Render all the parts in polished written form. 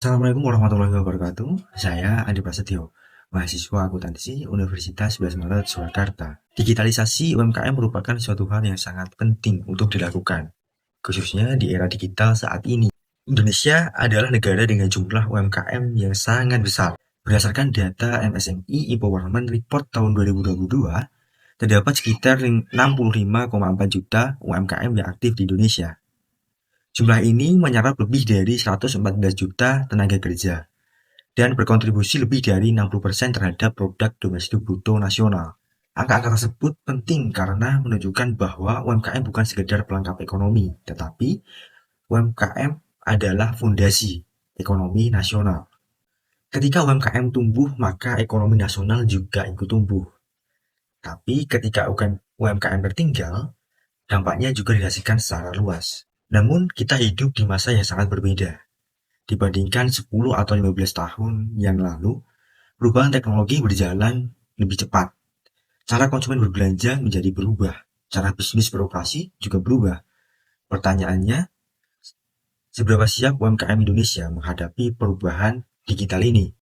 Assalamualaikum warahmatullahi wabarakatuh. Saya Andi Prasetyo, mahasiswa akuntansi Universitas 11 Maret Surakarta. Digitalisasi UMKM merupakan suatu hal yang sangat penting untuk dilakukan, khususnya di era digital saat ini. Indonesia adalah negara dengan jumlah UMKM yang sangat besar. Berdasarkan data MSMI Empowerment Report tahun 2022, terdapat sekitar 65,4 juta UMKM yang aktif di Indonesia. Jumlah ini menyerap lebih dari 114 juta tenaga kerja dan berkontribusi lebih dari 60% terhadap produk domestik bruto nasional. Angka-angka tersebut penting karena menunjukkan bahwa UMKM bukan sekedar pelengkap ekonomi, tetapi UMKM adalah fondasi ekonomi nasional. Ketika UMKM tumbuh, maka ekonomi nasional juga ikut tumbuh. Tapi ketika UMKM tertinggal, dampaknya juga dirasakan secara luas. Namun, kita hidup di masa yang sangat berbeda. Dibandingkan 10 atau 15 tahun yang lalu, perubahan teknologi berjalan lebih cepat. Cara konsumen berbelanja menjadi berubah. Cara bisnis beroperasi juga berubah. Pertanyaannya, seberapa siap UMKM Indonesia menghadapi perubahan digital ini?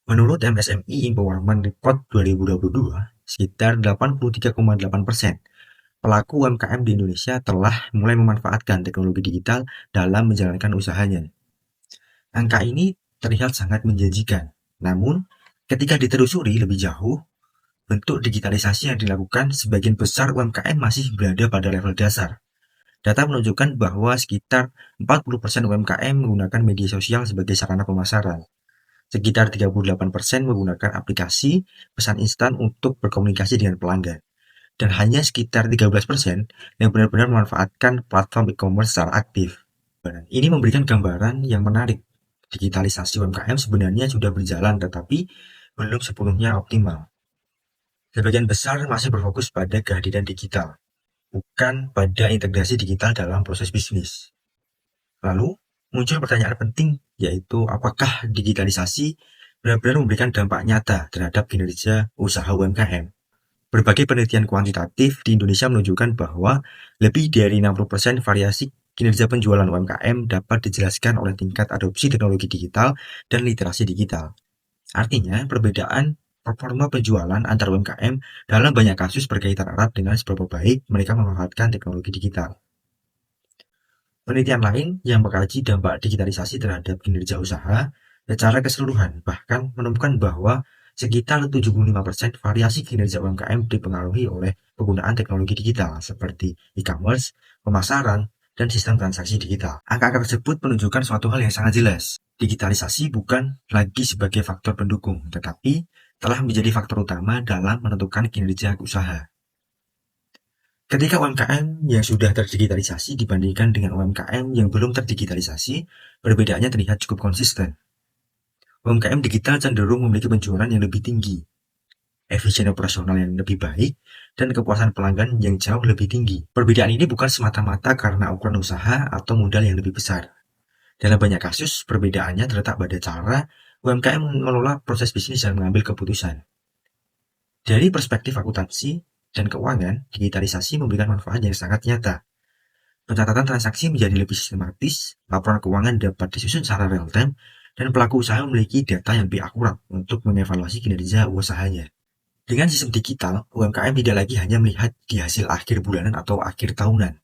Menurut MSMI Empowerment Report 2022, sekitar 83,8% pelaku UMKM di Indonesia telah mulai memanfaatkan teknologi digital dalam menjalankan usahanya. Angka ini terlihat sangat menjanjikan. Namun, ketika ditelusuri lebih jauh, bentuk digitalisasi yang dilakukan sebagian besar UMKM masih berada pada level dasar. Data menunjukkan bahwa sekitar 40% UMKM menggunakan media sosial sebagai sarana pemasaran. Sekitar 38% menggunakan aplikasi pesan instan untuk berkomunikasi dengan pelanggan. Dan hanya sekitar 13% yang benar-benar memanfaatkan platform e-commerce secara aktif. Ini memberikan gambaran yang menarik. Digitalisasi UMKM sebenarnya sudah berjalan tetapi belum sepenuhnya optimal. Sebagian besar masih berfokus pada kehadiran digital, bukan pada integrasi digital dalam proses bisnis. Lalu, muncul pertanyaan penting, yaitu apakah digitalisasi benar-benar memberikan dampak nyata terhadap kinerja usaha UMKM? Berbagai penelitian kuantitatif di Indonesia menunjukkan bahwa lebih dari 60% variasi kinerja penjualan UMKM dapat dijelaskan oleh tingkat adopsi teknologi digital dan literasi digital. Artinya, perbedaan performa penjualan antar UMKM dalam banyak kasus berkaitan erat dengan seberapa baik mereka memanfaatkan teknologi digital. Penelitian lain yang mengkaji dampak digitalisasi terhadap kinerja usaha secara keseluruhan bahkan menemukan bahwa sekitar 75% variasi kinerja UMKM dipengaruhi oleh penggunaan teknologi digital seperti e-commerce, pemasaran, dan sistem transaksi digital. Angka-angka tersebut menunjukkan suatu hal yang sangat jelas. Digitalisasi bukan lagi sebagai faktor pendukung, tetapi telah menjadi faktor utama dalam menentukan kinerja usaha. Ketika UMKM yang sudah terdigitalisasi dibandingkan dengan UMKM yang belum terdigitalisasi, perbedaannya terlihat cukup konsisten. UMKM digital cenderung memiliki penjualan yang lebih tinggi, efisien operasional yang lebih baik, dan kepuasan pelanggan yang jauh lebih tinggi. Perbedaan ini bukan semata-mata karena ukuran usaha atau modal yang lebih besar. Dalam banyak kasus, perbedaannya terletak pada cara UMKM mengelola proses bisnis dan mengambil keputusan. Dari perspektif akuntansi dan keuangan, digitalisasi memberikan manfaat yang sangat nyata. Pencatatan transaksi menjadi lebih sistematis, laporan keuangan dapat disusun secara real-time, dan pelaku usaha memiliki data yang lebih akurat untuk mengevaluasi kinerja usahanya. Dengan sistem digital, UMKM tidak lagi hanya melihat di hasil akhir bulanan atau akhir tahunan,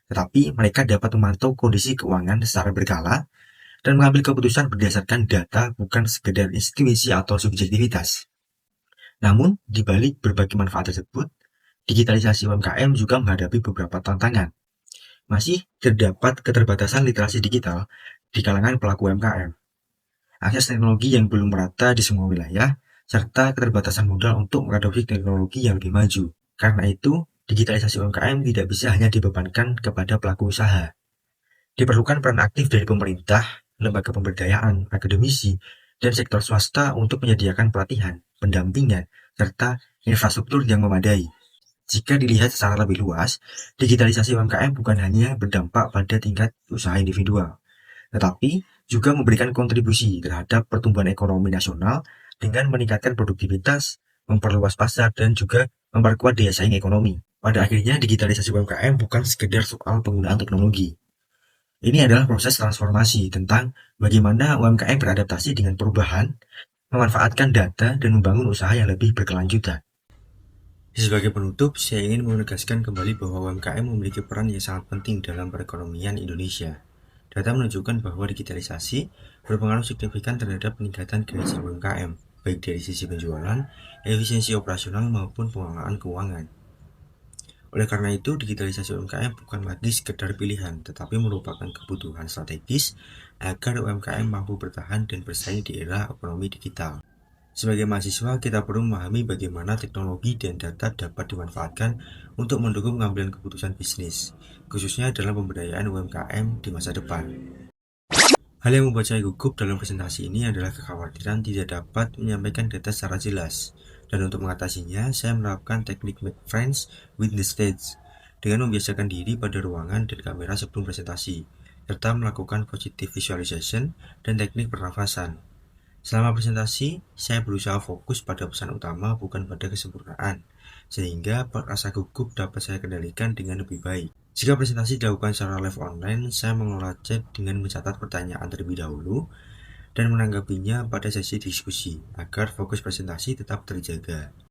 tetapi mereka dapat memantau kondisi keuangan secara berkala dan mengambil keputusan berdasarkan data bukan sekedar intuisi atau subjektivitas. Namun, di balik berbagai manfaat tersebut, digitalisasi UMKM juga menghadapi beberapa tantangan. Masih terdapat keterbatasan literasi digital di kalangan pelaku UMKM. Akses teknologi yang belum merata di semua wilayah, serta keterbatasan modal untuk mengadopsi teknologi yang lebih maju. Karena itu, digitalisasi UMKM tidak bisa hanya dibebankan kepada pelaku usaha. Diperlukan peran aktif dari pemerintah, lembaga pemberdayaan, akademisi, dan sektor swasta untuk menyediakan pelatihan, pendampingan, serta infrastruktur yang memadai. Jika dilihat secara lebih luas, digitalisasi UMKM bukan hanya berdampak pada tingkat usaha individual, tetapi juga memberikan kontribusi terhadap pertumbuhan ekonomi nasional dengan meningkatkan produktivitas, memperluas pasar, dan juga memperkuat daya saing ekonomi. Pada akhirnya, digitalisasi UMKM bukan sekedar soal penggunaan teknologi, Ini adalah proses transformasi tentang bagaimana UMKM beradaptasi dengan perubahan, memanfaatkan data, dan membangun usaha yang lebih berkelanjutan. Sebagai penutup, saya ingin menegaskan kembali bahwa UMKM memiliki peran yang sangat penting dalam perekonomian Indonesia. Data menunjukkan bahwa digitalisasi berpengaruh signifikan terhadap peningkatan kinerja UMKM, baik dari sisi penjualan, efisiensi operasional maupun pengelolaan keuangan. Oleh karena itu, digitalisasi UMKM bukan lagi sekedar pilihan, tetapi merupakan kebutuhan strategis agar UMKM mampu bertahan dan bersaing di era ekonomi digital. Sebagai mahasiswa, kita perlu memahami bagaimana teknologi dan data dapat dimanfaatkan untuk mendukung pengambilan keputusan bisnis, khususnya dalam pemberdayaan UMKM di masa depan. Hal yang membuat saya gugup dalam presentasi ini adalah kekhawatiran tidak dapat menyampaikan data secara jelas. Dan untuk mengatasinya, saya menerapkan teknik make friends with the stage dengan membiasakan diri pada ruangan dan kamera sebelum presentasi, serta melakukan positive visualization dan teknik pernafasan. Selama presentasi, saya berusaha fokus pada pesan utama bukan pada kesempurnaan, sehingga rasa gugup dapat saya kendalikan dengan lebih baik. Jika presentasi dilakukan secara live online, saya mengelola chat dengan mencatat pertanyaan terlebih dahulu dan menanggapinya pada sesi diskusi, agar fokus presentasi tetap terjaga.